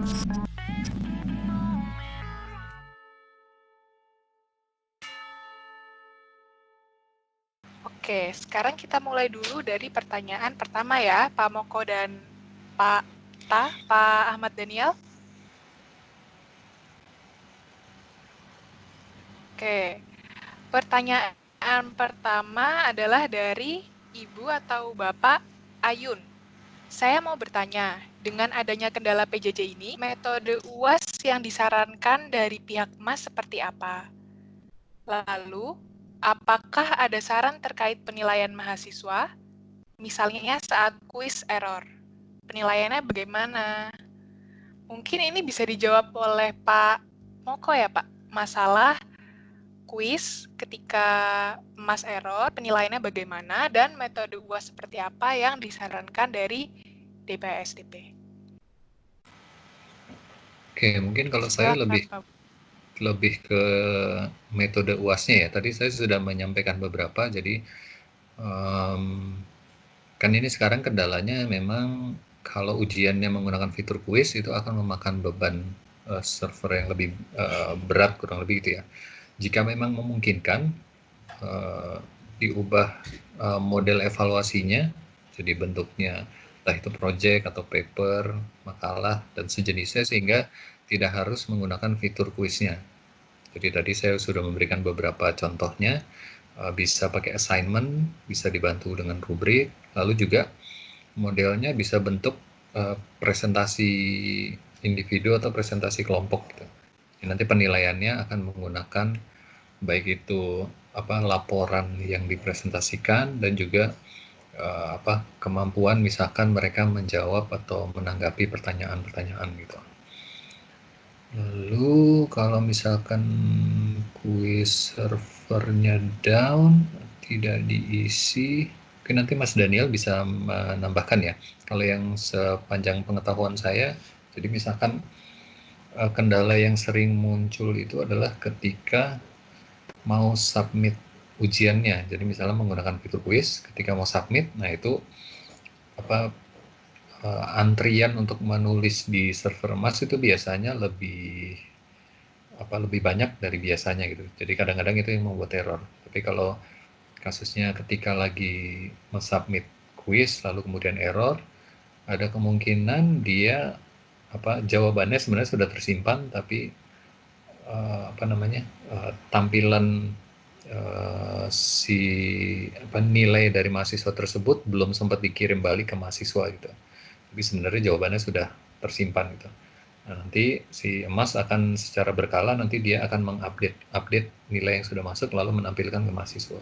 Oke, sekarang kita mulai dulu dari pertanyaan pertama ya, Pak Moko dan Pak Ahmad Daniel. Oke, pertanyaan pertama adalah dari Ibu atau Bapak Ayun. Saya mau bertanya, dengan adanya kendala PJJ ini, metode UAS yang disarankan dari pihak MAS seperti apa? Lalu, apakah ada saran terkait penilaian mahasiswa? Misalnya saat kuis error. Penilaiannya bagaimana? Mungkin ini bisa dijawab oleh Pak Moko ya Pak. Masalah kuis ketika Mas error, penilaiannya bagaimana, dan metode UAS seperti apa yang disarankan dari DPSDP. Oke, mungkin kalau saya Silakan, lebih ke metode UAS-nya ya. Tadi saya sudah menyampaikan beberapa, jadi kan ini sekarang kendalanya memang kalau ujiannya menggunakan fitur kuis itu akan memakan beban server yang lebih berat kurang lebih gitu ya. Jika memang memungkinkan diubah model evaluasinya, jadi bentuknya entah itu project atau paper, makalah dan sejenisnya sehingga tidak harus menggunakan fitur kuisnya. Jadi tadi saya sudah memberikan beberapa contohnya, bisa pakai assignment, bisa dibantu dengan rubrik, lalu juga modelnya bisa bentuk presentasi individu atau presentasi kelompok gitu. Nanti penilaiannya akan menggunakan baik itu laporan yang dipresentasikan dan juga kemampuan misalkan mereka menjawab atau menanggapi pertanyaan-pertanyaan gitu. Lalu kalau misalkan kuis servernya down, tidak diisi, mungkin nanti Mas Daniel bisa menambahkan ya. Kalau yang sepanjang pengetahuan saya, jadi misalkan kendala yang sering muncul itu adalah ketika mau submit ujiannya. Jadi misalnya menggunakan fitur kuis, ketika mau submit, nah itu antrian untuk menulis di server Mas itu biasanya lebih banyak dari biasanya gitu. Jadi kadang-kadang itu yang membuat error. Tapi kalau kasusnya ketika lagi submit kuis lalu kemudian error, ada kemungkinan dia jawabannya sebenarnya sudah tersimpan tapi tampilan si nilai dari mahasiswa tersebut belum sempat dikirim balik ke mahasiswa gitu. Tapi sebenarnya jawabannya sudah tersimpan gitu. Nah, nanti si emas akan secara berkala nanti dia akan mengupdate nilai yang sudah masuk lalu menampilkan ke mahasiswa.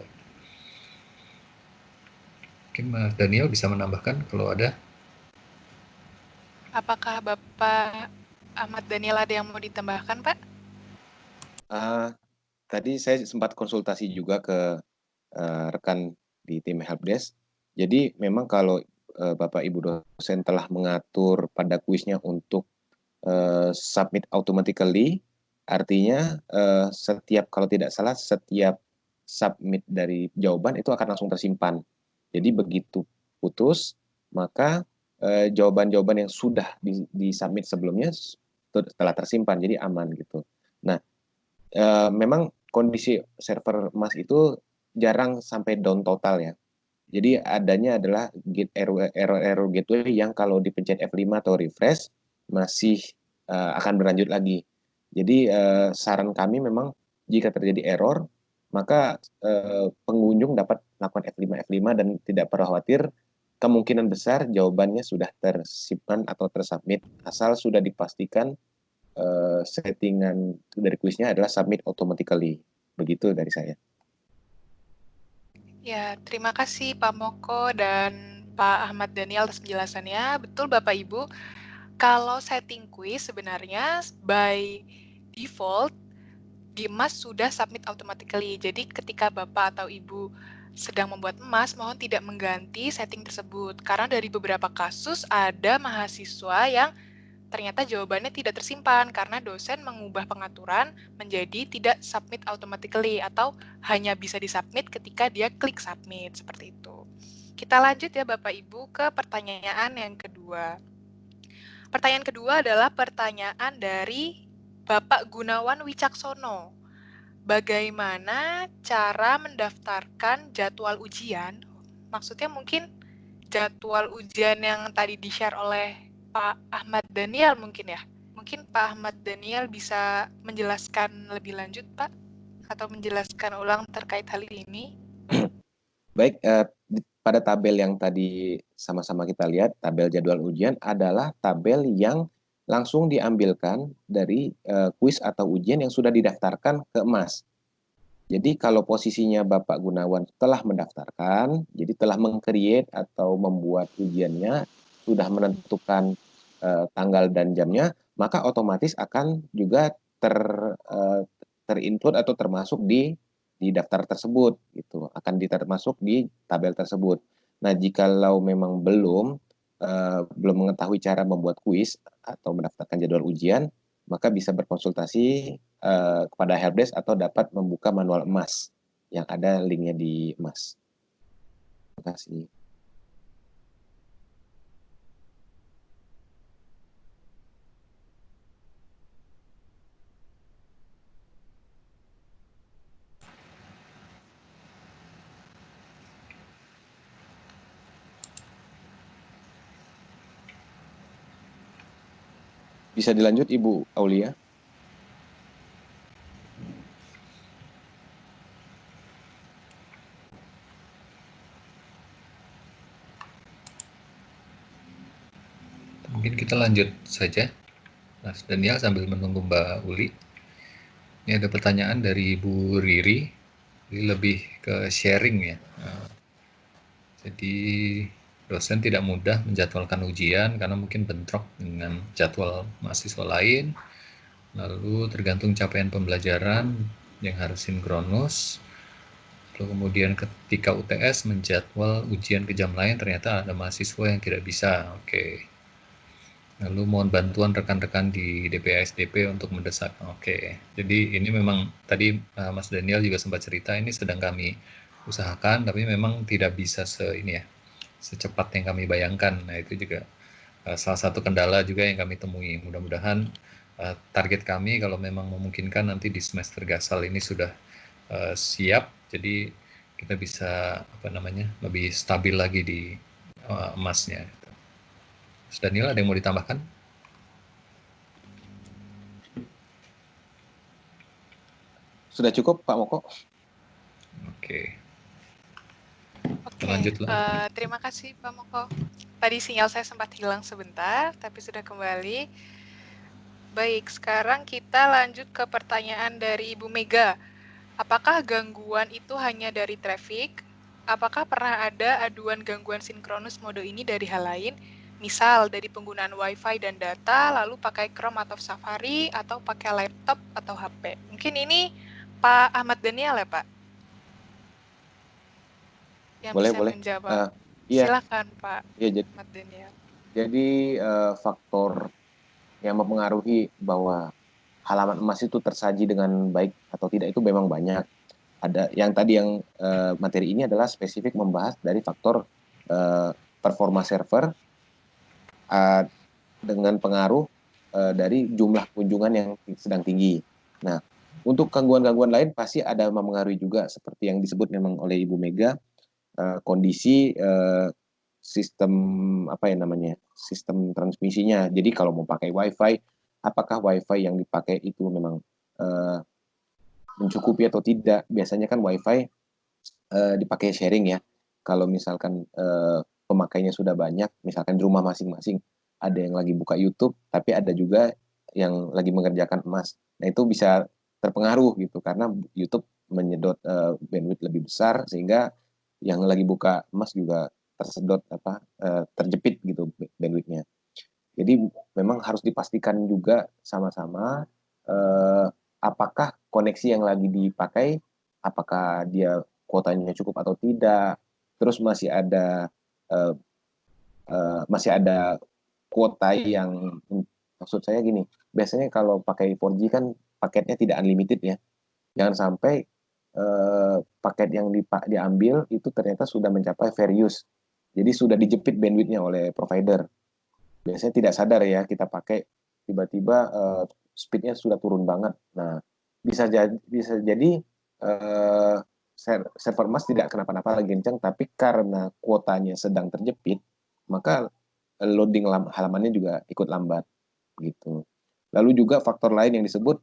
Mungkin Mas Daniel bisa menambahkan kalau ada. Apakah Bapak Ahmad Daniel ada yang mau ditambahkan, Pak? Tadi saya sempat konsultasi juga ke rekan di tim helpdesk. Jadi memang kalau Bapak Ibu dosen telah mengatur pada kuisnya untuk submit automatically, artinya kalau tidak salah setiap submit dari jawaban itu akan langsung tersimpan. Jadi begitu putus, maka jawaban-jawaban yang sudah disubmit sebelumnya telah tersimpan, jadi aman gitu. Nah, memang kondisi server Mas itu jarang sampai down total ya. Jadi adanya adalah error gateway yang kalau dipencet F5 atau refresh masih akan berlanjut lagi. Jadi saran kami memang jika terjadi error maka pengunjung dapat melakukan F5 dan tidak perlu khawatir, kemungkinan besar jawabannya sudah tersimpan atau tersubmit asal sudah dipastikan settingan dari kuisnya adalah submit automatically. Begitu dari saya. Ya, terima kasih Pak Moko dan Pak Ahmad Daniel atas penjelasannya. Betul Bapak Ibu, kalau setting kuis sebenarnya by default di emas sudah submit automatically. Jadi ketika Bapak atau Ibu sedang membuat emas, mohon tidak mengganti setting tersebut. Karena dari beberapa kasus ada mahasiswa yang ternyata jawabannya tidak tersimpan karena dosen mengubah pengaturan menjadi tidak submit automatically atau hanya bisa disubmit ketika dia klik submit, seperti itu. Kita lanjut ya Bapak Ibu ke pertanyaan yang kedua. Pertanyaan kedua adalah pertanyaan dari Bapak Gunawan Wicaksono. Bagaimana cara mendaftarkan jadwal ujian? Maksudnya mungkin jadwal ujian yang tadi di-share oleh Pak Ahmad Daniel mungkin ya? Mungkin Pak Ahmad Daniel bisa menjelaskan lebih lanjut, Pak? Atau menjelaskan ulang terkait hal ini? Baik, pada tabel yang tadi sama-sama kita lihat, tabel jadwal ujian adalah tabel yang langsung diambilkan dari kuis atau ujian yang sudah didaftarkan ke Mas. Jadi kalau posisinya Bapak Gunawan telah mendaftarkan, jadi telah meng-create atau membuat ujiannya, sudah menentukan tanggal dan jamnya, maka otomatis akan juga terinput atau termasuk di daftar tersebut, gitu, akan termasuk di tabel tersebut. Nah, jikalau memang belum mengetahui cara membuat kuis atau mendaftarkan jadwal ujian, maka bisa berkonsultasi kepada helpdesk atau dapat membuka manual emas yang ada linknya di emas. Terima kasih. Bisa dilanjut Ibu Aulia? Mungkin kita lanjut saja, Mas Daniel, sambil menunggu Mbak Uli. Ini ada pertanyaan dari Ibu Riri, ini lebih ke sharing ya. Jadi dosen tidak mudah menjadwalkan ujian karena mungkin bentrok dengan jadwal mahasiswa lain, lalu tergantung capaian pembelajaran yang harus sinkronus, lalu kemudian ketika UTS menjadwal ujian ke jam lain ternyata ada mahasiswa yang tidak bisa. Oke. Lalu mohon bantuan rekan-rekan di DPA-SDP untuk mendesak. Oke. Jadi ini memang tadi Mas Daniel juga sempat cerita ini sedang kami usahakan, tapi memang tidak bisa secepat yang kami bayangkan. Nah, itu juga salah satu kendala juga yang kami temui. Mudah-mudahan target kami kalau memang memungkinkan nanti di semester gasal ini sudah siap, jadi kita bisa lebih stabil lagi di emasnya. Mas Daniel, ada yang mau ditambahkan? Sudah cukup Pak Moko? Oke. Oke, Lanjutlah. terima kasih Pak Moko. Tadi sinyal saya sempat hilang sebentar, tapi sudah kembali. Baik, sekarang kita lanjut ke pertanyaan dari Ibu Mega. Apakah gangguan itu hanya dari traffic? Apakah pernah ada aduan gangguan sinkronus mode ini dari hal lain? Misal dari penggunaan WiFi dan data, lalu pakai Chrome atau Safari, atau pakai laptop atau HP. Mungkin ini Pak Ahmad Daniel ya Pak? Yang Boleh, bisa boleh. menjawab. Iya, Silakan Pak iya, Ahmad Daniel. jadi faktor yang mempengaruhi bahwa halaman emas itu tersaji dengan baik atau tidak itu memang banyak. Ada yang tadi yang materi ini adalah spesifik membahas dari faktor performa server dengan pengaruh dari jumlah kunjungan yang sedang tinggi. Nah, untuk gangguan-gangguan lain pasti ada mempengaruhi juga seperti yang disebut memang oleh Ibu Mega, kondisi sistem sistem transmisinya. Jadi kalau mau pakai WiFi, apakah WiFi yang dipakai itu memang mencukupi atau tidak? Biasanya kan WiFi dipakai sharing ya. Kalau misalkan pemakainya sudah banyak, misalkan di rumah masing-masing ada yang lagi buka YouTube, tapi ada juga yang lagi mengerjakan emas. Nah itu bisa terpengaruh gitu karena YouTube menyedot bandwidth lebih besar sehingga yang lagi buka emas juga tersedot terjepit gitu bandwidthnya. Jadi memang harus dipastikan juga sama-sama apakah koneksi yang lagi dipakai, apakah dia kuotanya cukup atau tidak. Terus uh, masih ada kuota yang maksud saya gini, biasanya kalau pakai 4G kan paketnya tidak unlimited ya. Jangan sampai paket yang diambil itu ternyata sudah mencapai fair use. Jadi sudah dijepit bandwidthnya oleh provider. biasanya tidak sadar ya kita pakai, tiba-tiba speednya sudah turun banget. Nah, bisa jadi server emas tidak kenapa-napa lagi kencang, tapi karena kuotanya sedang terjepit, maka loading halamannya juga ikut lambat gitu. Lalu juga faktor lain yang disebut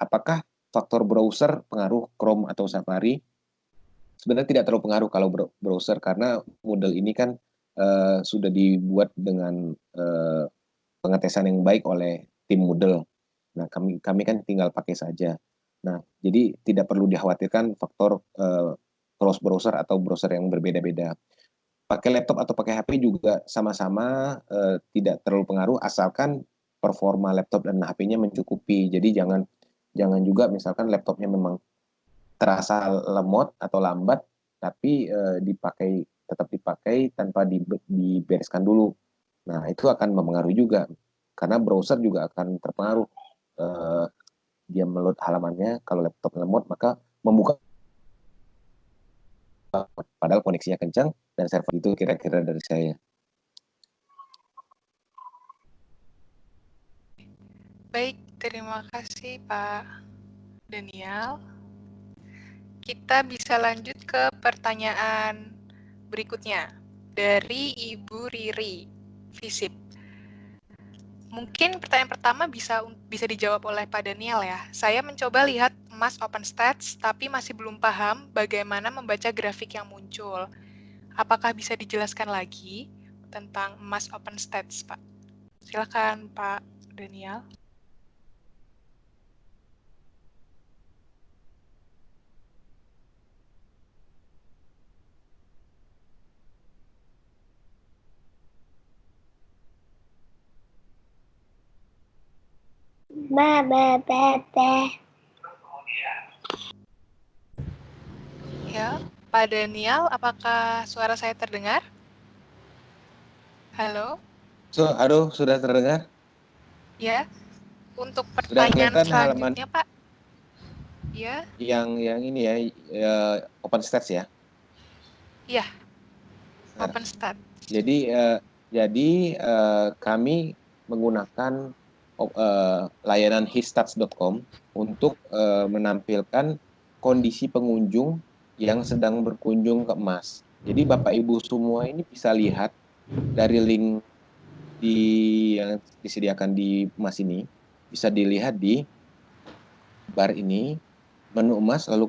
apakah faktor browser pengaruh Chrome atau Safari? Sebenarnya tidak terlalu pengaruh kalau browser, karena model ini kan sudah dibuat dengan pengetesan yang baik oleh tim Moodle. Nah, kami kan tinggal pakai saja. Nah, jadi tidak perlu dikhawatirkan faktor cross browser atau browser yang berbeda-beda. Pakai laptop atau pakai HP juga sama-sama tidak terlalu pengaruh, asalkan performa laptop dan HP-nya mencukupi. Jadi jangan juga misalkan laptopnya memang terasa lemot atau lambat, tapi tetap dipakai tanpa dibereskan dulu. Nah, itu akan mempengaruhi juga, karena browser juga akan terpengaruh. Dia meload halamannya, kalau laptop lemot maka membuka, padahal koneksinya kencang dan server. Itu kira-kira dari saya. Baik, terima kasih Pak Daniel. Kita bisa lanjut ke pertanyaan berikutnya dari Ibu Riri Visip. Mungkin pertanyaan pertama bisa dijawab oleh Pak Daniel ya. Saya mencoba lihat emas OpenStats, tapi masih belum paham bagaimana membaca grafik yang muncul. Apakah bisa dijelaskan lagi tentang emas OpenStats, Pak? Silakan Pak Daniel. Ya, Pak Daniel, apakah suara saya terdengar? Halo? Aduh, sudah terdengar? Ya, untuk Sudah pertanyaan kelihatan halaman selanjutnya, Pak. Ya, yang ini ya, OpenStats ya. iya, Nah, OpenStat. jadi kami menggunakan layanan hisstats.com untuk menampilkan kondisi pengunjung yang sedang berkunjung ke emas. Jadi Bapak Ibu semua ini bisa lihat dari link yang disediakan di emas ini, bisa dilihat di bar ini, menu emas, lalu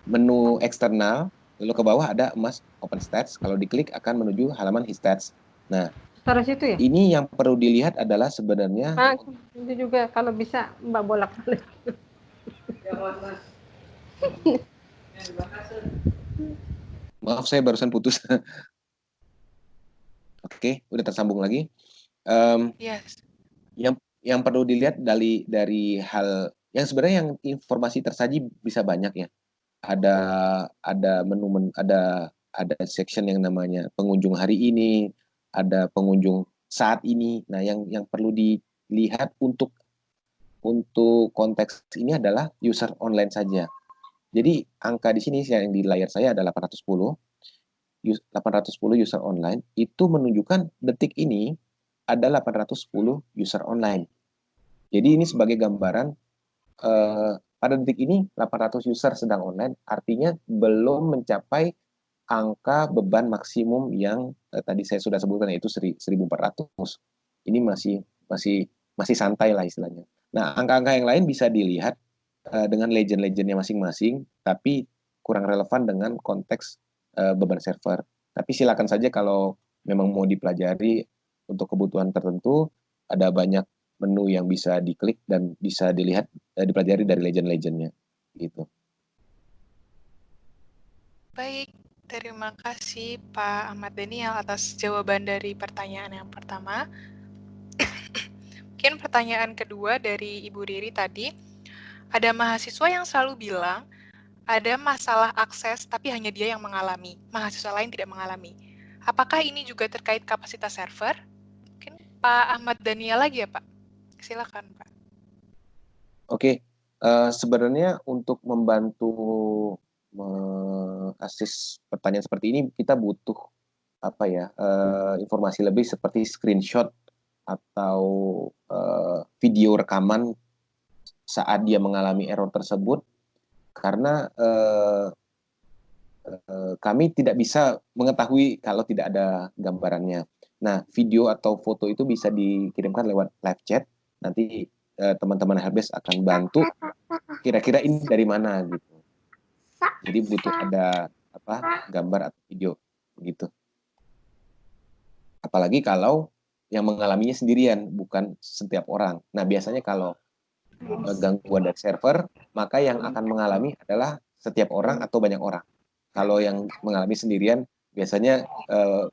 menu eksternal, lalu ke bawah ada emas OpenStats. Kalau diklik akan menuju halaman hisstats. Nah, Taruh situ ya? ini yang perlu dilihat adalah sebenarnya Itu juga kalau bisa Mbak bolak-balik. maaf saya barusan putus. Oke, udah tersambung lagi. Yes. Yang perlu dilihat dari hal yang sebenarnya yang informasi tersaji bisa banyak ya. Ada menu, ada section yang namanya pengunjung hari ini, ada pengunjung saat ini. Nah, yang perlu dilihat untuk konteks ini adalah user online saja. Jadi angka di sini yang di layar saya adalah 810 user online, itu menunjukkan detik ini ada 810 user online. Jadi ini sebagai gambaran pada detik ini 800 user sedang online, artinya belum mencapai angka beban maksimum yang tadi saya sudah sebutkan, yaitu 1.400. Ini masih santai lah istilahnya. Nah, angka-angka yang lain bisa dilihat dengan legend-legendnya masing-masing, tapi kurang relevan dengan konteks beban server. Tapi silakan saja kalau memang mau dipelajari untuk kebutuhan tertentu, ada banyak menu yang bisa diklik dan bisa dilihat, dipelajari dari legend-legendnya gitu. Baik, terima kasih Pak Ahmad Daniel atas jawaban dari pertanyaan yang pertama. Mungkin pertanyaan kedua dari Ibu Riri tadi, ada mahasiswa yang selalu bilang ada masalah akses tapi hanya dia yang mengalami, mahasiswa lain tidak mengalami. Apakah ini juga terkait kapasitas server? Mungkin Pak Ahmad Daniel lagi ya Pak? Silakan Pak. Oke, sebenarnya untuk membantu mengasis pertanyaan seperti ini, kita butuh informasi lebih seperti screenshot atau video rekaman saat dia mengalami error tersebut, karena kami tidak bisa mengetahui kalau tidak ada gambarannya. Nah, video atau foto itu bisa dikirimkan lewat live chat. Nanti teman-teman helpdesk akan bantu kira-kira ini dari mana gitu. Jadi butuh ada gambar atau video gitu. Apalagi kalau yang mengalaminya sendirian, bukan setiap orang. Nah, biasanya kalau gangguan dari server, maka yang akan mengalami adalah setiap orang atau banyak orang. Kalau yang mengalami sendirian, biasanya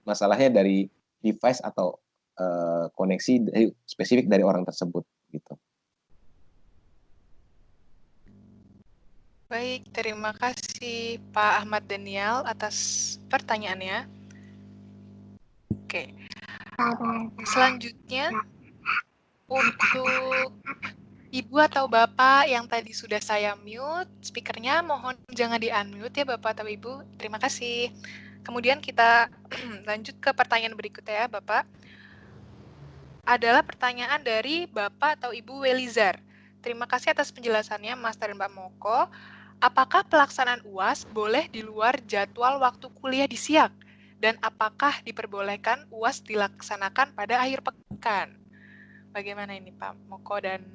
masalahnya dari device atau koneksi spesifik dari orang tersebut gitu. Baik, terima kasih Pak Ahmad Daniel atas pertanyaannya. Oke, selanjutnya untuk Ibu atau Bapak yang tadi sudah saya mute, speakernya mohon jangan di-unmute ya Bapak atau Ibu. Terima kasih. Kemudian kita lanjut ke pertanyaan berikutnya ya Bapak. Adalah pertanyaan dari Bapak atau Ibu Welizar. Terima kasih atas penjelasannya Mas dan Mbak Moko. Apakah pelaksanaan UAS boleh di luar jadwal waktu kuliah di siang? Dan apakah diperbolehkan UAS dilaksanakan pada akhir pekan? Bagaimana ini Pak Moko dan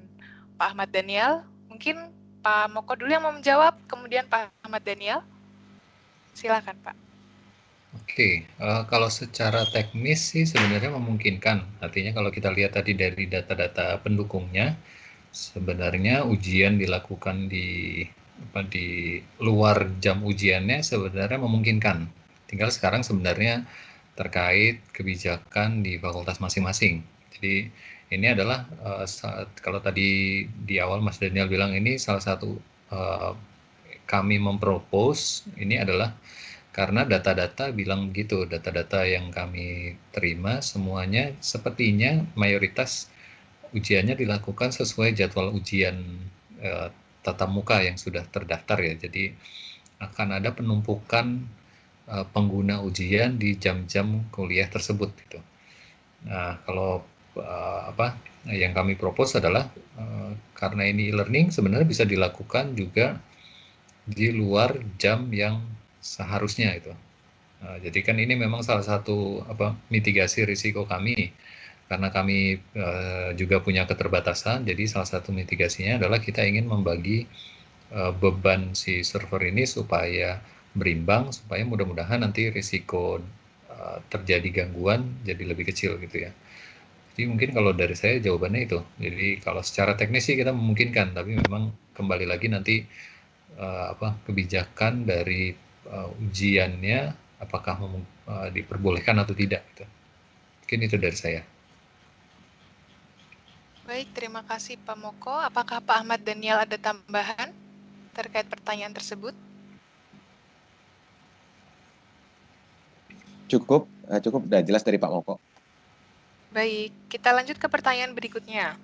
Pak Ahmad Daniel? Mungkin Pak Moko dulu yang mau menjawab, kemudian Pak Ahmad Daniel. Silakan Pak. Oke, kalau secara teknis sih sebenarnya memungkinkan. Artinya kalau kita lihat tadi dari data-data pendukungnya, sebenarnya ujian dilakukan di luar jam ujiannya sebenarnya memungkinkan. Tinggal sekarang sebenarnya terkait kebijakan di fakultas masing-masing. Jadi ini adalah kalau tadi di awal Mas Daniel bilang ini salah satu kami mempropose ini adalah karena data-data bilang begitu, data-data yang kami terima semuanya sepertinya mayoritas ujiannya dilakukan sesuai jadwal ujian tatap muka yang sudah terdaftar ya. Jadi akan ada penumpukan pengguna ujian di jam-jam kuliah tersebut gitu. Nah, kalau yang kami propose adalah karena ini e-learning sebenarnya bisa dilakukan juga di luar jam yang seharusnya itu. Jadi kan ini memang salah satu mitigasi risiko kami karena kami juga punya keterbatasan. Jadi salah satu mitigasinya adalah kita ingin membagi beban si server ini supaya berimbang, supaya mudah-mudahan nanti risiko terjadi gangguan jadi lebih kecil gitu ya. Jadi mungkin kalau dari saya jawabannya itu. Jadi kalau secara teknis sih kita memungkinkan, tapi memang kembali lagi nanti kebijakan dari ujiannya apakah diperbolehkan atau tidak gitu. Mungkin itu dari saya. Baik, terima kasih Pak Moko. Apakah Pak Ahmad Daniel ada tambahan terkait pertanyaan tersebut? Cukup udah jelas dari Pak Moko. Baik, kita lanjut ke pertanyaan berikutnya.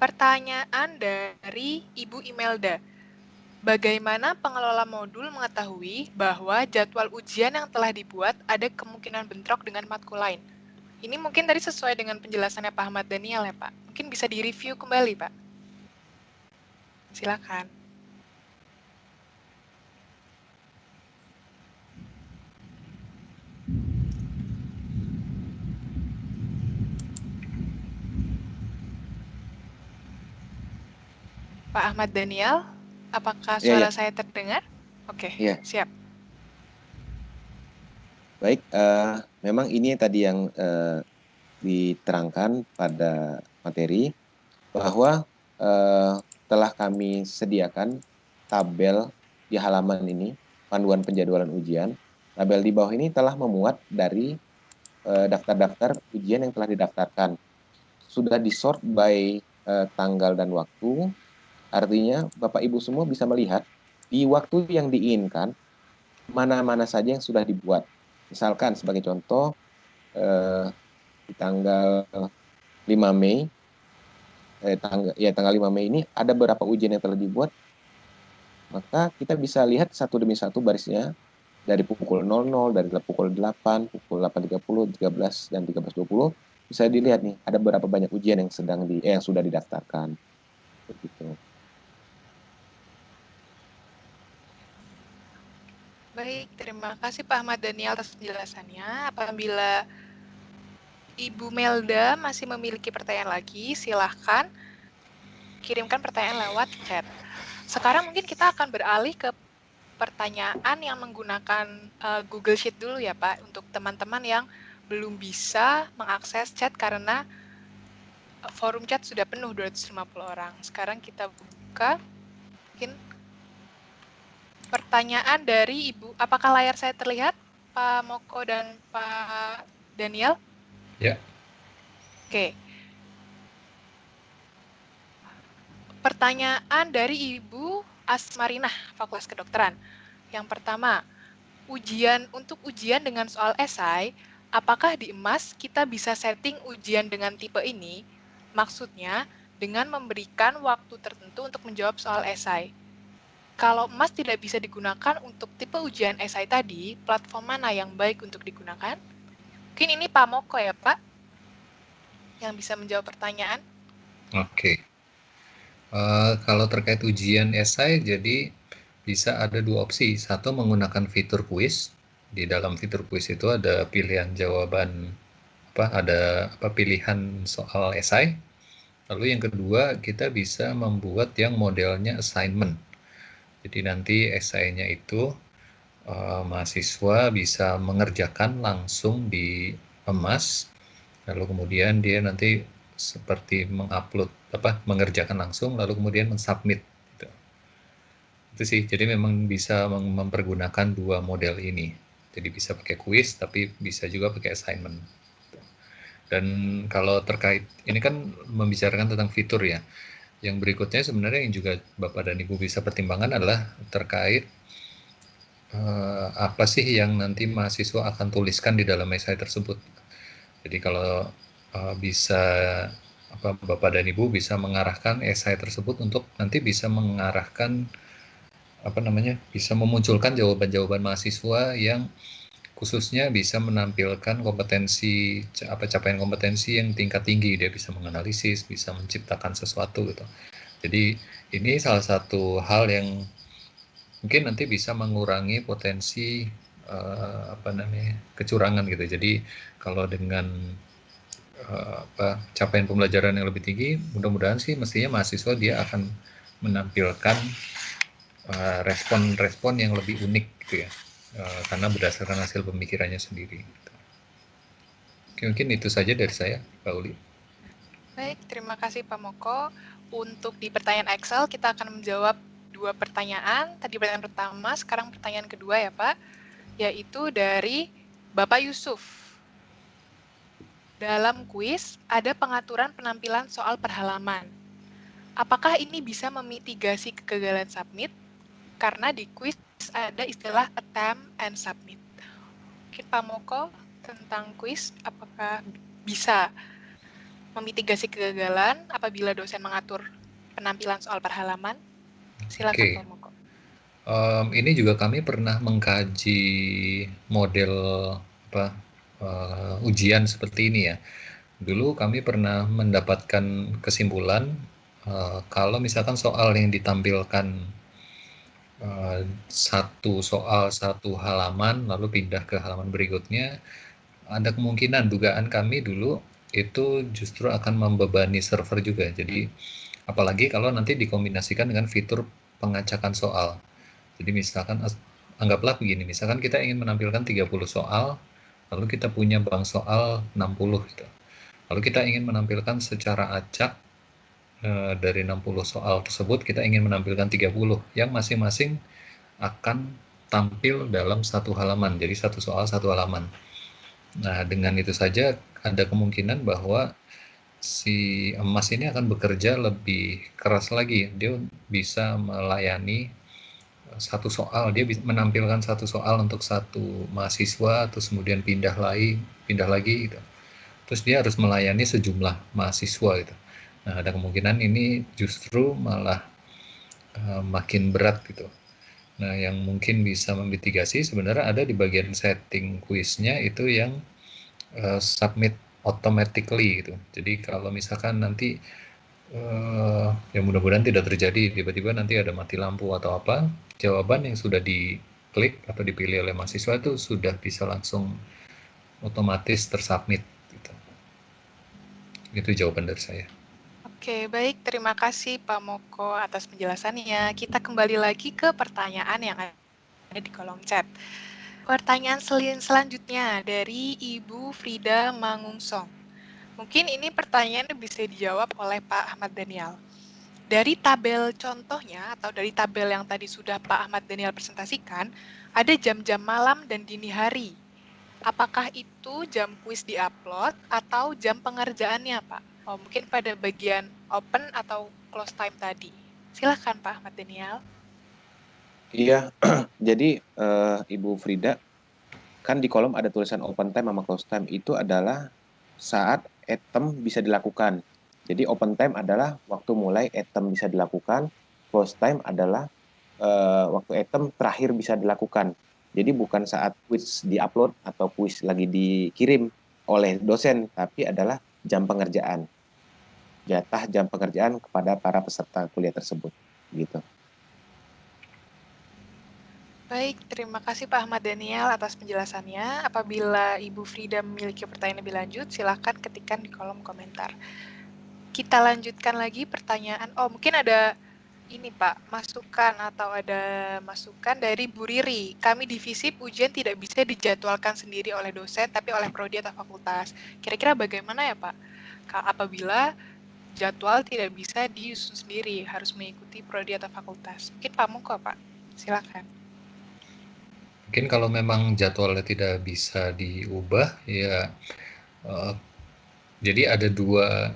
Pertanyaan dari Ibu Imelda. Bagaimana pengelola modul mengetahui bahwa jadwal ujian yang telah dibuat ada kemungkinan bentrok dengan matkul lain? Ini mungkin tadi sesuai dengan penjelasannya Pak Ahmad Daniel ya Pak. Mungkin bisa direview kembali Pak. Silakan. Pak Ahmad Daniel, apakah suara saya terdengar? Oke, siap. Baik, memang ini tadi yang diterangkan pada materi bahwa telah kami sediakan tabel di halaman ini, panduan penjadwalan ujian. Tabel di bawah ini telah memuat dari daftar-daftar ujian yang telah didaftarkan. Sudah disort by tanggal dan waktu, artinya Bapak Ibu semua bisa melihat di waktu yang diinginkan mana-mana saja yang sudah dibuat. Misalkan sebagai contoh di tanggal 5 Mei tanggal 5 Mei ini ada beberapa ujian yang telah dibuat, maka kita bisa lihat satu demi satu barisnya dari pukul 00, dari pukul 8, pukul 8.30, 13, dan 13.20, bisa dilihat nih, ada berapa banyak ujian yang yang sudah didaftarkan. Begitu. Baik, terima kasih Pak Ahmad Daniel atas penjelasannya. Apabila Ibu Melda masih memiliki pertanyaan lagi, silahkan kirimkan pertanyaan lewat chat. Sekarang mungkin kita akan beralih ke pertanyaan yang menggunakan Google Sheet dulu ya Pak, untuk teman-teman yang belum bisa mengakses chat karena forum chat sudah penuh 250 orang. Sekarang kita buka, mungkin pertanyaan dari Ibu. Apakah layar saya terlihat, Pak Moko dan Pak Daniel? Ya. Oke. Pertanyaan dari Ibu Asmarinah, Fakultas Kedokteran. Yang pertama, untuk ujian dengan soal esai, apakah di EMAS kita bisa setting ujian dengan tipe ini? Maksudnya, dengan memberikan waktu tertentu untuk menjawab soal esai. Kalau EMAS tidak bisa digunakan untuk tipe ujian esai tadi, platform mana yang baik untuk digunakan? Mungkin ini Pak Moko ya Pak, yang bisa menjawab pertanyaan. Oke. Kalau terkait ujian esai, jadi bisa ada dua opsi. Satu, menggunakan fitur kuis. Di dalam fitur kuis itu ada pilihan jawaban, ada pilihan soal esai. Lalu yang kedua, kita bisa membuat yang modelnya assignment. Jadi nanti esainya itu mahasiswa bisa mengerjakan langsung di EMAS, lalu kemudian dia nanti seperti mengerjakan langsung, lalu kemudian mensubmit. Gitu. Itu sih, jadi memang bisa mempergunakan dua model ini. Jadi bisa pakai kuis, tapi bisa juga pakai assignment. Dan kalau terkait, ini kan membicarakan tentang fitur ya. Yang berikutnya sebenarnya yang juga Bapak dan Ibu bisa pertimbangkan adalah terkait apa sih yang nanti mahasiswa akan tuliskan di dalam esai tersebut. Jadi kalau bisa Bapak dan Ibu bisa mengarahkan esai tersebut untuk nanti bisa mengarahkan bisa memunculkan jawaban-jawaban mahasiswa yang khususnya bisa menampilkan kompetensi capaian kompetensi yang tingkat tinggi. Dia bisa menganalisis, bisa menciptakan sesuatu gitu. Jadi ini salah satu hal yang mungkin nanti bisa mengurangi potensi kecurangan gitu. Jadi kalau dengan capaian pembelajaran yang lebih tinggi, mudah-mudahan sih mestinya mahasiswa dia akan menampilkan respon-respon yang lebih unik gitu ya, karena berdasarkan hasil pemikirannya sendiri. Oke, mungkin itu saja dari saya, Pak Uli. Baik, terima kasih Pak Moko. Untuk di pertanyaan Excel, kita akan menjawab dua pertanyaan. Tadi pertanyaan pertama, sekarang pertanyaan kedua ya Pak, yaitu dari Bapak Yusuf. Dalam kuis, ada pengaturan penampilan soal per halaman. Apakah ini bisa memitigasi kegagalan submit? Karena di kuis ada istilah attempt and submit. Mungkin Pak Moko tentang kuis, apakah bisa memitigasi kegagalan apabila dosen mengatur penampilan soal per halaman? Silakan Pak Moko. Ini juga kami pernah mengkaji model ujian seperti ini ya. Dulu kami pernah mendapatkan kesimpulan kalau misalkan soal yang ditampilkan satu soal satu halaman lalu pindah ke halaman berikutnya, ada kemungkinan dugaan kami dulu itu justru akan membebani server juga. Jadi apalagi kalau nanti dikombinasikan dengan fitur pengacakan soal. Jadi misalkan anggaplah begini, misalkan kita ingin menampilkan 30 soal, lalu kita punya bank soal 60 gitu. Lalu kita ingin menampilkan secara acak dari 60 soal tersebut kita ingin menampilkan 30 yang masing-masing akan tampil dalam satu halaman. Jadi satu soal satu halaman. Nah, dengan itu saja ada kemungkinan bahwa si emas ini akan bekerja lebih keras lagi. Dia bisa melayani satu soal, dia bisa menampilkan satu soal untuk satu mahasiswa, terus kemudian pindah lagi gitu. Terus dia harus melayani sejumlah mahasiswa gitu. Nah, ada kemungkinan ini justru malah makin berat gitu. Nah, yang mungkin bisa memitigasi sebenarnya ada di bagian setting kuisnya itu yang submit automatically gitu. Jadi kalau misalkan nanti ya mudah-mudahan tidak terjadi tiba-tiba nanti ada mati lampu atau apa, jawaban yang sudah diklik atau dipilih oleh mahasiswa itu sudah bisa langsung otomatis tersubmit gitu. Itu jawaban dari saya. Oke, baik. Terima kasih Pak Moko atas penjelasannya. Kita kembali lagi ke pertanyaan yang ada di kolom chat. Pertanyaan selanjutnya dari Ibu Frida Mangungsong. Mungkin ini pertanyaan bisa dijawab oleh Pak Ahmad Daniel. Dari tabel contohnya atau dari tabel yang tadi sudah Pak Ahmad Daniel presentasikan, ada jam-jam malam dan dini hari. Apakah itu jam kuis di-upload atau jam pengerjaannya, Pak? Oh, mungkin pada bagian open atau close time tadi. Silakan Pak Ahmad Daniel. Iya, jadi Ibu Frida, kan di kolom ada tulisan open time sama close time. Itu adalah saat item bisa dilakukan. Jadi open time adalah waktu mulai item bisa dilakukan, close time adalah waktu item terakhir bisa dilakukan. Jadi bukan saat quiz di-upload atau quiz lagi dikirim oleh dosen, tapi adalah jam pengerjaan. Jatah jam pengerjaan kepada para peserta kuliah tersebut, gitu. Baik, terima kasih Pak Ahmad Daniel atas penjelasannya. Apabila Ibu Frida memiliki pertanyaan lebih lanjut, silakan ketikkan di kolom komentar. Kita lanjutkan lagi pertanyaan. Oh, mungkin ada ini Pak, masukan atau ada masukan dari Bu Riri. Kami di FISIP ujian tidak bisa dijadwalkan sendiri oleh dosen, tapi oleh prodi atau fakultas. Kira-kira bagaimana ya Pak? Apabila jadwal tidak bisa disusun sendiri, harus mengikuti prodi atau fakultas. Mungkin Pak Mungko, Pak. Silakan. Mungkin kalau memang jadwalnya tidak bisa diubah, ya jadi ada dua,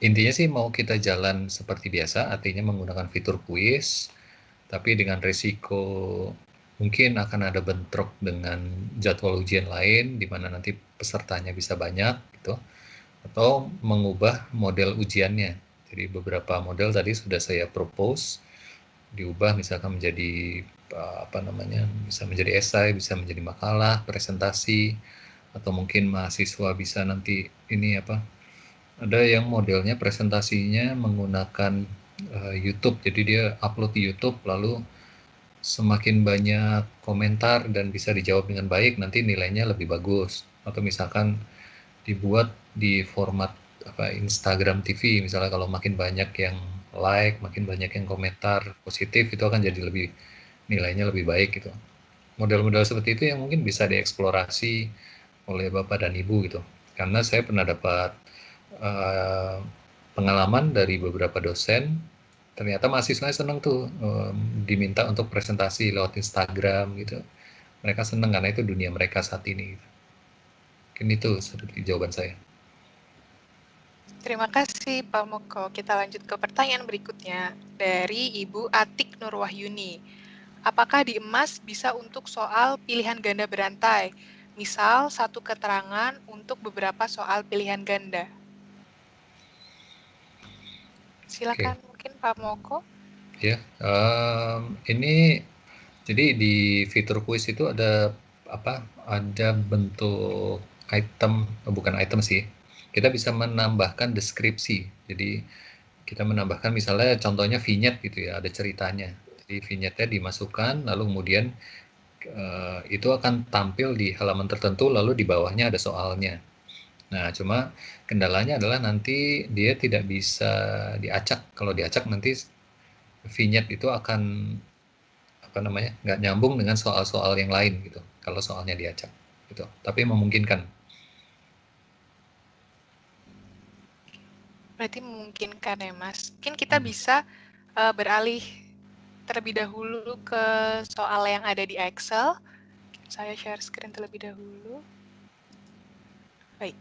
intinya sih mau kita jalan seperti biasa, artinya menggunakan fitur kuis, tapi dengan risiko mungkin akan ada bentrok dengan jadwal ujian lain, di mana nanti pesertanya bisa banyak, gitu, atau mengubah model ujiannya. Jadi beberapa model tadi sudah saya propose, diubah misalkan menjadi bisa menjadi esai, bisa menjadi makalah, presentasi, atau mungkin mahasiswa bisa nanti ada yang modelnya presentasinya menggunakan YouTube, jadi dia upload di YouTube, lalu semakin banyak komentar dan bisa dijawab dengan baik, nanti nilainya lebih bagus. Atau misalkan dibuat di format Instagram TV, misalnya kalau makin banyak yang like, makin banyak yang komentar positif, itu akan jadi nilainya lebih baik gitu. Model-model seperti itu yang mungkin bisa dieksplorasi oleh Bapak dan Ibu gitu. Karena saya pernah dapat pengalaman dari beberapa dosen, ternyata mahasiswanya senang tuh diminta untuk presentasi lewat Instagram gitu. Mereka senang karena itu dunia mereka saat ini. Gitu. Mungkin itu seperti jawaban saya. Terima kasih Pak Moko. Kita lanjut ke pertanyaan berikutnya dari Ibu Atik Nurwahyuni. Apakah di emas bisa untuk soal pilihan ganda berantai? Misal satu keterangan untuk beberapa soal pilihan ganda. Silakan mungkin Pak Moko. Ya, ini jadi di fitur kuis itu ada ada bentuk item, bukan item sih. Kita bisa menambahkan deskripsi. Jadi kita menambahkan misalnya contohnya vignette gitu ya, ada ceritanya. Jadi vignette-nya dimasukkan, lalu kemudian itu akan tampil di halaman tertentu, lalu di bawahnya ada soalnya. Nah, cuma kendalanya adalah nanti dia tidak bisa diacak. Kalau diacak nanti vignette itu akan nggak nyambung dengan soal-soal yang lain gitu. Kalau soalnya diacak gitu. Tapi memungkinkan. Berarti memungkinkan ya Mas. Mungkin kita bisa beralih terlebih dahulu ke soal yang ada di Excel. Saya share screen terlebih dahulu. Baik.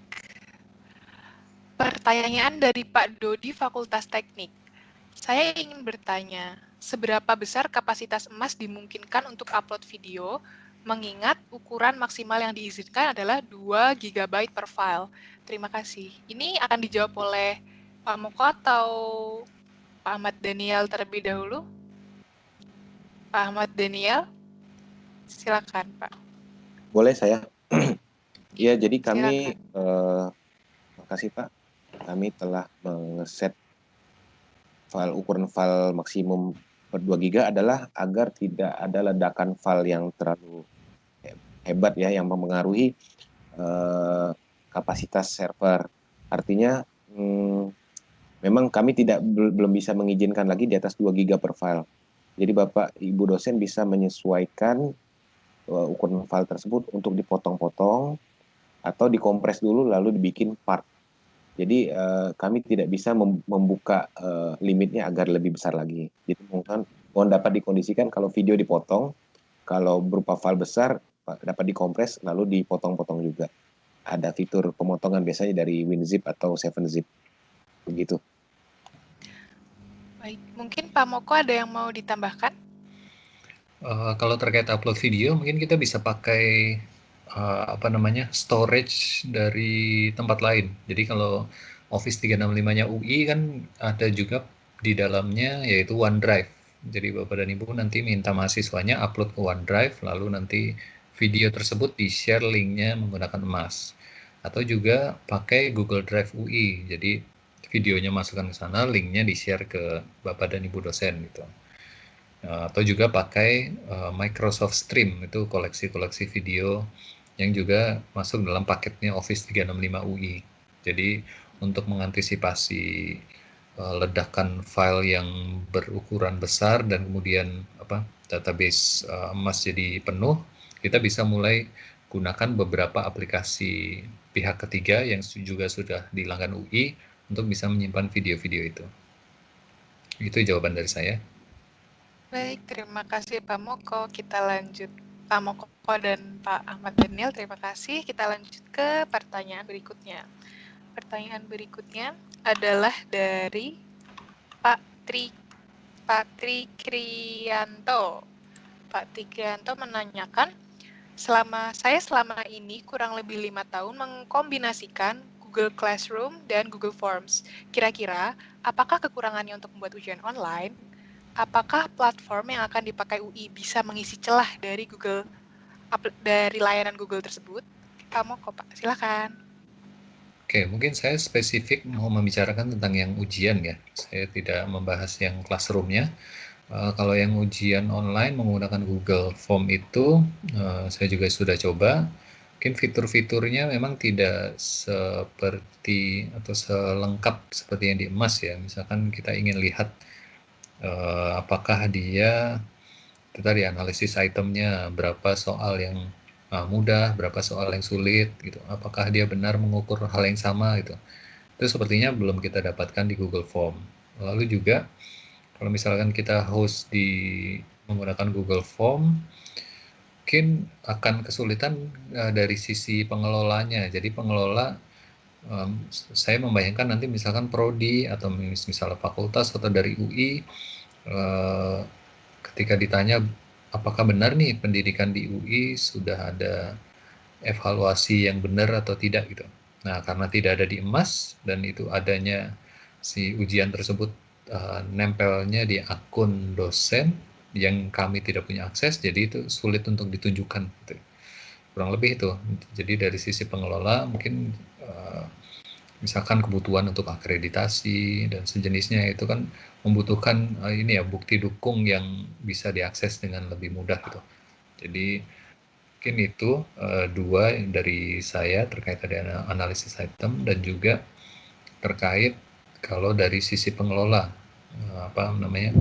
Pertanyaan dari Pak Dodi Fakultas Teknik. Saya ingin bertanya, seberapa besar kapasitas emas dimungkinkan untuk upload video, mengingat ukuran maksimal yang diizinkan adalah 2 GB per file. Terima kasih. Ini akan dijawab oleh Pak Moko atau Pak Ahmad Daniel terlebih dahulu? Pak Ahmad Daniel, silakan Pak. Boleh saya? Ya, jadi kami, Silakan. makasih Pak, kami telah mengeset ukuran file maksimum per 2 GB adalah agar tidak ada ledakan file yang terlalu hebat ya, yang mempengaruhi kapasitas server. Artinya, memang kami belum bisa mengizinkan lagi di atas 2 GB per file. Jadi Bapak Ibu dosen bisa menyesuaikan ukuran file tersebut untuk dipotong-potong atau dikompres dulu lalu dibikin part. Jadi kami tidak bisa membuka limitnya agar lebih besar lagi. Jadi mohon dapat dikondisikan kalau video dipotong, kalau berupa file besar dapat dikompres lalu dipotong-potong juga. Ada fitur pemotongan biasanya dari WinZip atau 7-Zip. Begitu. Baik, mungkin Pak Moko ada yang mau ditambahkan? Kalau terkait upload video, mungkin kita bisa pakai storage dari tempat lain. Jadi kalau Office 365-nya UI kan ada juga di dalamnya yaitu OneDrive. Jadi Bapak dan Ibu nanti minta mahasiswanya upload ke OneDrive, lalu nanti video tersebut di-share linknya menggunakan emas. Atau juga pakai Google Drive UI. Jadi videonya masukkan ke sana, linknya di-share ke Bapak dan Ibu dosen gitu. Atau juga pakai Microsoft Stream, itu koleksi-koleksi video yang juga masuk dalam paketnya Office 365 UI. Jadi untuk mengantisipasi ledakan file yang berukuran besar dan kemudian database emas jadi penuh, kita bisa mulai gunakan beberapa aplikasi pihak ketiga yang juga sudah di langgan UI untuk bisa menyimpan video-video itu. Itu jawaban dari saya. Baik, terima kasih Pak Moko. Kita lanjut. Pak Moko dan Pak Ahmad Daniel, terima kasih. Kita lanjut ke pertanyaan berikutnya. Pertanyaan berikutnya adalah dari Pak Tri Krianto. Pak Tri Krianto menanyakan, selama ini kurang lebih 5 tahun mengkombinasikan Google Classroom dan Google Forms. Kira-kira, apakah kekurangannya untuk membuat ujian online? Apakah platform yang akan dipakai UI bisa mengisi celah dari layanan Google tersebut? Pak Moko, Pak, silakan. Oke, mungkin saya spesifik mau membicarakan tentang yang ujian ya. Saya tidak membahas yang classroom-nya. Kalau yang ujian online menggunakan Google Form itu, saya juga sudah coba. Mungkin fitur-fiturnya memang tidak seperti atau selengkap seperti yang di emas ya. Misalkan kita ingin lihat apakah dia tadi analisis itemnya, berapa soal yang mudah, berapa soal yang sulit gitu. Apakah dia benar mengukur hal yang sama gitu. Itu sepertinya belum kita dapatkan di Google Form. Lalu juga kalau misalkan kita host menggunakan Google Form, mungkin akan kesulitan dari sisi pengelolanya. Jadi pengelola saya membayangkan nanti misalkan prodi atau misalnya fakultas atau dari UI ketika ditanya apakah benar nih pendidikan di UI sudah ada evaluasi yang benar atau tidak gitu. Nah, karena tidak ada di emas dan itu adanya si ujian tersebut nempelnya di akun dosen yang kami tidak punya akses, jadi itu sulit untuk ditunjukkan gitu. Kurang lebih itu. Jadi dari sisi pengelola mungkin misalkan kebutuhan untuk akreditasi dan sejenisnya itu kan membutuhkan bukti dukung yang bisa diakses dengan lebih mudah gitu. Jadi mungkin itu dua dari saya terkait ada analisis item dan juga terkait kalau dari sisi pengelola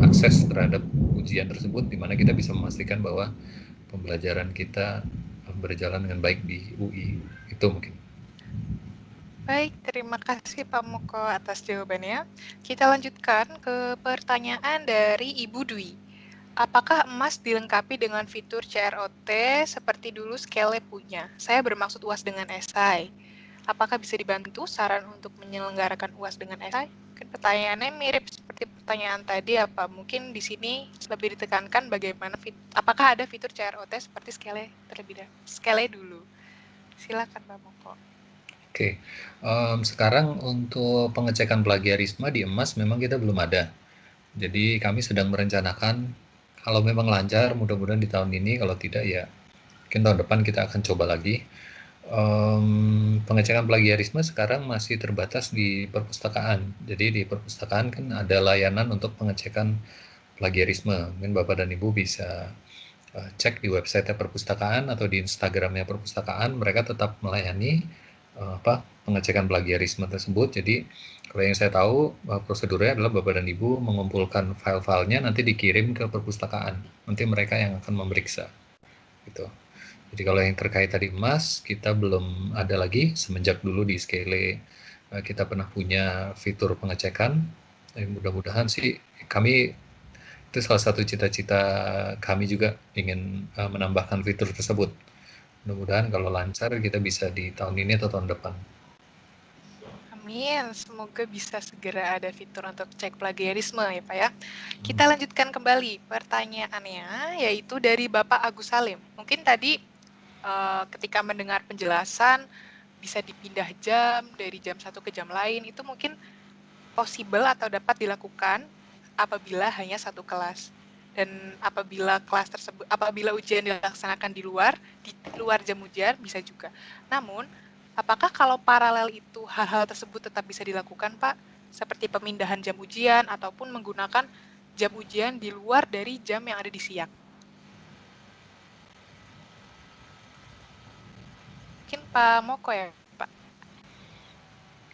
akses terhadap ujian tersebut di mana kita bisa memastikan bahwa pembelajaran kita berjalan dengan baik di UI. Itu mungkin. Baik, terima kasih Pak Moko atas jawabannya. Kita lanjutkan ke pertanyaan dari Ibu Dwi. Apakah emas dilengkapi dengan fitur CROT seperti dulu Skele punya? Saya bermaksud UAS dengan esai. Apakah bisa dibantu saran untuk menyelenggarakan UAS dengan esai? Pertanyaannya mirip seperti pertanyaan tadi, apa mungkin di sini lebih ditekankan bagaimana apakah ada fitur CROT seperti Skele terlebih dahulu? Skele dulu. Silakan Pak Moko. Oke, sekarang untuk pengecekan plagiarisme di emas memang kita belum ada. Jadi kami sedang merencanakan kalau memang lancar, mudah-mudahan di tahun ini, kalau tidak ya mungkin tahun depan kita akan coba lagi. Pengecekan plagiarisme sekarang masih terbatas di perpustakaan. Jadi di perpustakaan kan ada layanan untuk pengecekan plagiarisme. Mungkin Bapak dan Ibu bisa cek di website perpustakaan atau di Instagramnya perpustakaan, mereka tetap melayani pengecekan plagiarisme tersebut. Jadi kalau yang saya tahu prosedurnya adalah Bapak dan Ibu mengumpulkan file-filenya, nanti dikirim ke perpustakaan. Nanti mereka yang akan memeriksa. Gitu. Jadi kalau yang terkait tadi emas, kita belum ada lagi semenjak dulu di Skele kita pernah punya fitur pengecekan. Mudah-mudahan sih kami itu salah satu cita-cita kami juga ingin menambahkan fitur tersebut. Mudah-mudahan kalau lancar kita bisa di tahun ini atau tahun depan. Amin, semoga bisa segera ada fitur untuk cek plagiarisme ya Pak ya. Kita lanjutkan kembali pertanyaannya, yaitu dari Bapak Agus Salim. Mungkin tadi ketika mendengar penjelasan bisa dipindah jam dari jam satu ke jam lain, itu mungkin possible atau dapat dilakukan apabila hanya satu kelas. Dan apabila ujian dilaksanakan di luar jam ujian bisa juga. Namun apakah kalau paralel itu hal-hal tersebut tetap bisa dilakukan, Pak? Seperti pemindahan jam ujian ataupun menggunakan jam ujian di luar dari jam yang ada di siang. Mungkin Pak Moko ya, Pak?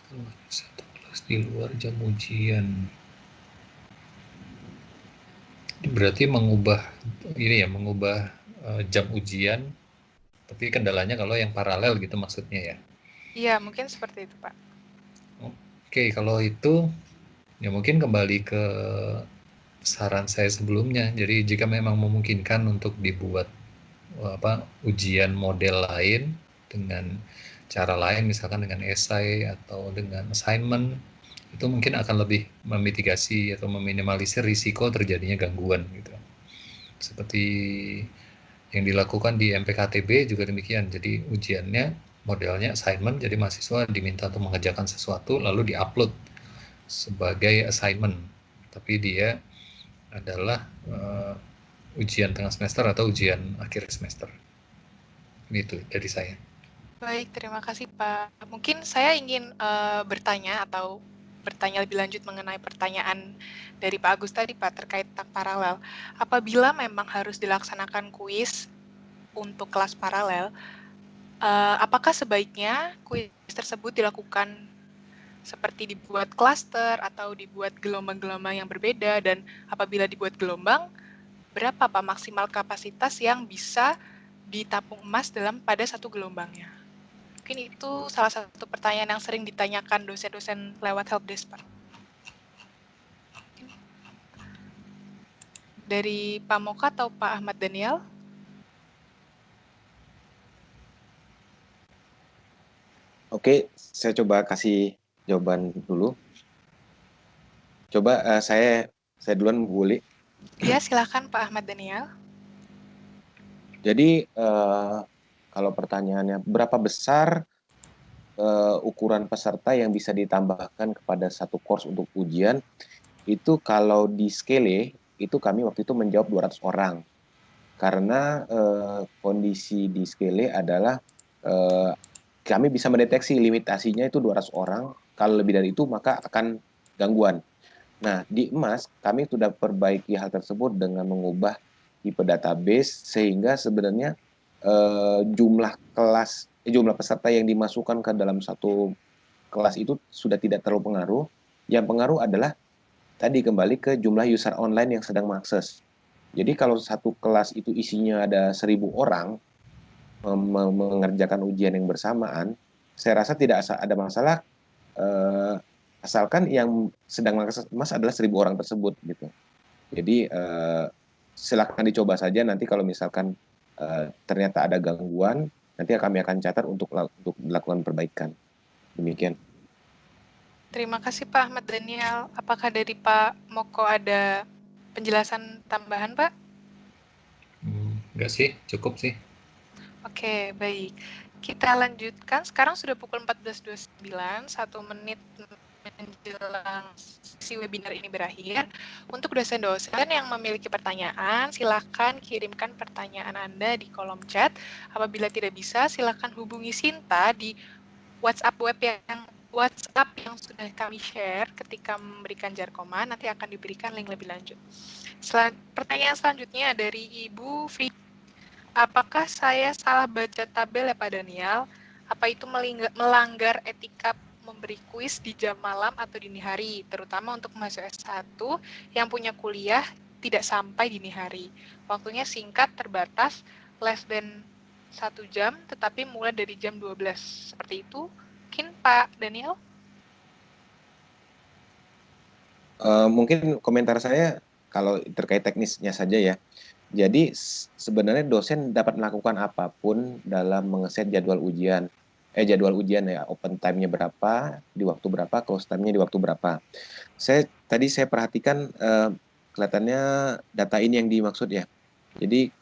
Kalau satu kelas di luar jam ujian, berarti mengubah jam ujian, tapi kendalanya kalau yang paralel gitu maksudnya ya? Iya, mungkin seperti itu, Pak. Oke, kalau itu ya mungkin kembali ke saran saya sebelumnya. Jadi jika memang memungkinkan untuk dibuat ujian model lain dengan cara lain, misalkan dengan esai atau dengan assignment, itu mungkin akan lebih memitigasi atau meminimalisir risiko terjadinya gangguan gitu. Seperti yang dilakukan di MPKTB juga demikian. Jadi ujiannya modelnya assignment, jadi mahasiswa diminta untuk mengerjakan sesuatu lalu diupload sebagai assignment. Tapi dia adalah ujian tengah semester atau ujian akhir semester. Itu dari saya. Baik, terima kasih Pak. Mungkin saya ingin bertanya lebih lanjut mengenai pertanyaan dari Pak Agus tadi Pak terkait paralel. Apabila memang harus dilaksanakan kuis untuk kelas paralel, apakah sebaiknya kuis tersebut dilakukan seperti dibuat klaster atau dibuat gelombang-gelombang yang berbeda, dan apabila dibuat gelombang, berapa Pak maksimal kapasitas yang bisa ditampung emas pada satu gelombangnya? Mungkin itu salah satu pertanyaan yang sering ditanyakan dosen-dosen lewat helpdesk, Pak. Dari Pak Moka atau Pak Ahmad Daniel? Oke, saya coba kasih jawaban dulu. Coba saya duluan, Bu Uli. Iya, silakan Pak Ahmad Daniel. Jadi kalau pertanyaannya berapa besar ukuran peserta yang bisa ditambahkan kepada satu course untuk ujian, itu kalau di Skele itu kami waktu itu menjawab 200 orang. Karena kondisi di Skele adalah kami bisa mendeteksi limitasinya itu 200 orang, kalau lebih dari itu maka akan gangguan. Nah, di emas kami sudah perbaiki hal tersebut dengan mengubah tipe database sehingga sebenarnya jumlah peserta yang dimasukkan ke dalam satu kelas itu sudah tidak terlalu pengaruh. Yang pengaruh adalah tadi kembali ke jumlah user online yang sedang mengakses. Jadi kalau satu kelas itu isinya ada 1.000 orang mengerjakan ujian yang bersamaan, saya rasa tidak ada masalah asalkan yang sedang mengakses emas adalah 1.000 orang tersebut gitu. Jadi silakan dicoba saja, nanti kalau misalkan ternyata ada gangguan, nanti kami akan catat untuk dilakukan perbaikan. Demikian. Terima kasih Pak Ahmad Daniel. Apakah dari Pak Moko ada penjelasan tambahan, Pak? Enggak sih, cukup sih. Oke, baik. Kita lanjutkan. Sekarang sudah pukul 14.29, 1 menit menjelang si webinar ini berakhir. Untuk dosen-dosen yang memiliki pertanyaan, silakan kirimkan pertanyaan Anda di kolom chat. Apabila tidak bisa, silakan hubungi Sinta di WhatsApp yang sudah kami share ketika memberikan jarkoman, nanti akan diberikan link lebih lanjut. Pertanyaan selanjutnya dari Ibu Fri. Apakah saya salah baca tabel ya Pak Daniel? Apa itu melanggar etika memberi kuis di jam malam atau dini hari, terutama untuk mahasiswa S1 yang punya kuliah tidak sampai dini hari. Waktunya singkat, terbatas, less than 1 jam, tetapi mulai dari jam 12. Seperti itu, mungkin Pak Daniel? Mungkin komentar saya kalau terkait teknisnya saja ya. Jadi sebenarnya dosen dapat melakukan apapun dalam mengeset jadwal ujian ya, open time-nya berapa, di waktu berapa, close time-nya di waktu berapa. Tadi saya perhatikan kelihatannya data ini yang dimaksud ya. Jadi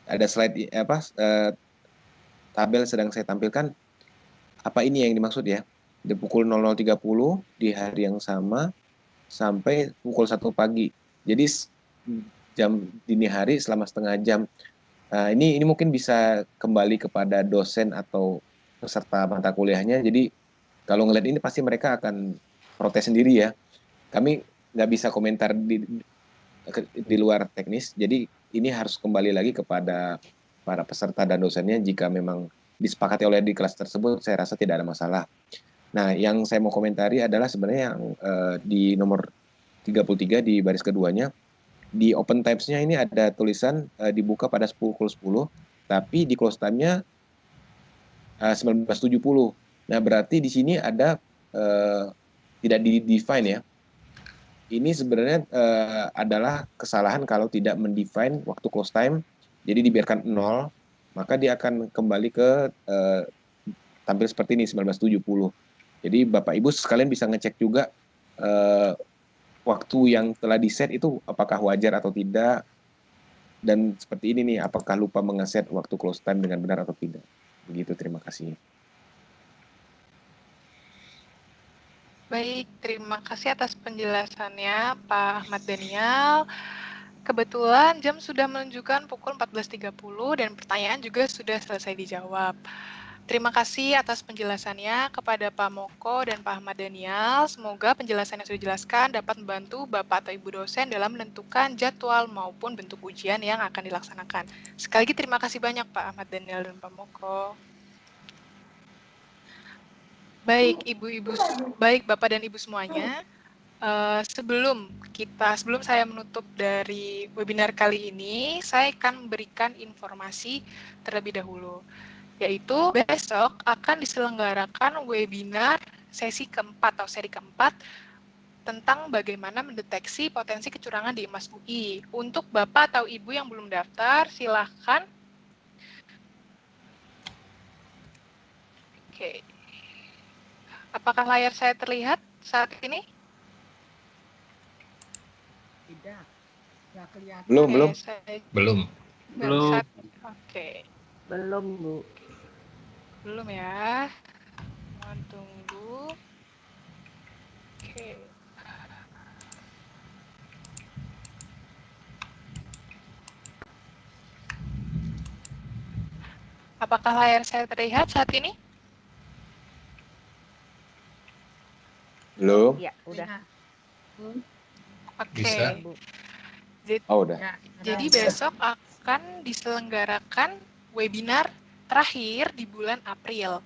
ada slide tabel sedang saya tampilkan, apa ini yang dimaksud ya? Di pukul 00.30 di hari yang sama sampai pukul 1 pagi. Jadi jam dini hari selama setengah jam. Ini mungkin bisa kembali kepada dosen atau peserta mata kuliahnya. Jadi kalau ngeliat ini pasti mereka akan protes sendiri ya. Kami nggak bisa komentar di luar teknis. Jadi ini harus kembali lagi kepada para peserta dan dosennya. Jika memang disepakati oleh di kelas tersebut, saya rasa tidak ada masalah. Nah, yang saya mau komentari adalah sebenarnya yang di nomor 33 di baris keduanya, di open times-nya ini ada tulisan dibuka pada pukul 10, tapi di close time-nya 19.70. Nah, berarti di sini ada tidak di-define ya. Ini sebenarnya adalah kesalahan kalau tidak mendefine waktu close time, jadi dibiarkan 0, maka dia akan kembali ke tampil seperti ini, 19.70. Jadi Bapak Ibu sekalian bisa ngecek juga waktu yang telah di-set itu apakah wajar atau tidak, dan seperti ini nih, apakah lupa mengeset waktu close time dengan benar atau tidak. Begitu, terima kasih. Baik, terima kasih atas penjelasannya Pak Ahmad Daniel. Kebetulan jam sudah menunjukkan pukul 14.30 dan pertanyaan juga sudah selesai dijawab. Terima kasih atas penjelasannya kepada Pak Moko dan Pak Ahmad Daniel. Semoga penjelasan yang sudah dijelaskan dapat membantu Bapak atau Ibu dosen dalam menentukan jadwal maupun bentuk ujian yang akan dilaksanakan. Sekali lagi terima kasih banyak Pak Ahmad Daniel dan Pak Moko. Baik Bapak dan Ibu semuanya, sebelum saya menutup dari webinar kali ini, saya akan memberikan informasi terlebih dahulu, yaitu besok akan diselenggarakan webinar sesi keempat atau seri keempat tentang bagaimana mendeteksi potensi kecurangan di IMAS UI. Untuk Bapak atau Ibu yang belum daftar, silahkan. Oke. Apakah layar saya terlihat saat ini? Tidak, nggak kelihatan. Belum. Oke. Belum, Bu. Belum ya. Mohon tunggu. Oke. Apakah layar saya terlihat saat ini? Belum. Ya, udah. Oke. Bisa. Udah. Jadi besok akan diselenggarakan webinar terakhir di bulan April.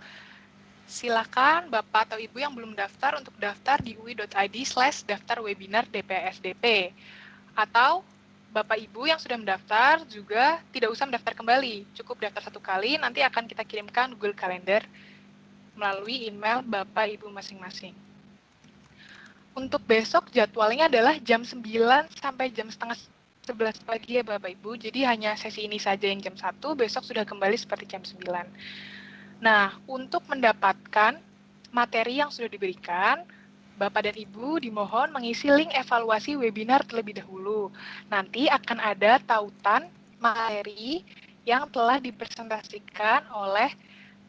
Silakan Bapak atau Ibu yang belum daftar untuk daftar di ui.id/daftar webinar DPSDP. Atau Bapak Ibu yang sudah mendaftar juga tidak usah mendaftar kembali. Cukup daftar satu kali, nanti akan kita kirimkan Google Calendar melalui email Bapak Ibu masing-masing. Untuk besok jadwalnya adalah jam 9 sampai jam setengah 11 pagi ya Bapak Ibu. Jadi hanya sesi ini saja yang jam 1, besok sudah kembali seperti jam 9. Nah, untuk mendapatkan materi yang sudah diberikan, Bapak dan Ibu dimohon mengisi link evaluasi webinar terlebih dahulu. Nanti akan ada tautan materi yang telah dipresentasikan oleh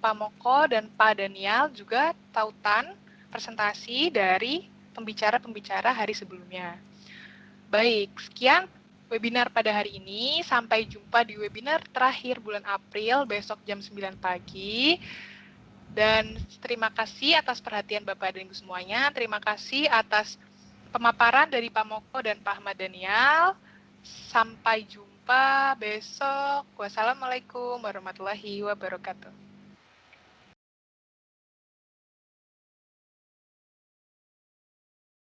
Pak Moko dan Pak Daniel, juga tautan presentasi dari pembicara-pembicara hari sebelumnya. Baik, sekian webinar pada hari ini. Sampai jumpa di webinar terakhir bulan April besok jam 9 pagi. Dan terima kasih atas perhatian Bapak dan Ibu semuanya. Terima kasih atas pemaparan dari Pak Moko dan Pak Ahmad Daniel. Sampai jumpa besok. Wassalamualaikum warahmatullahi wabarakatuh.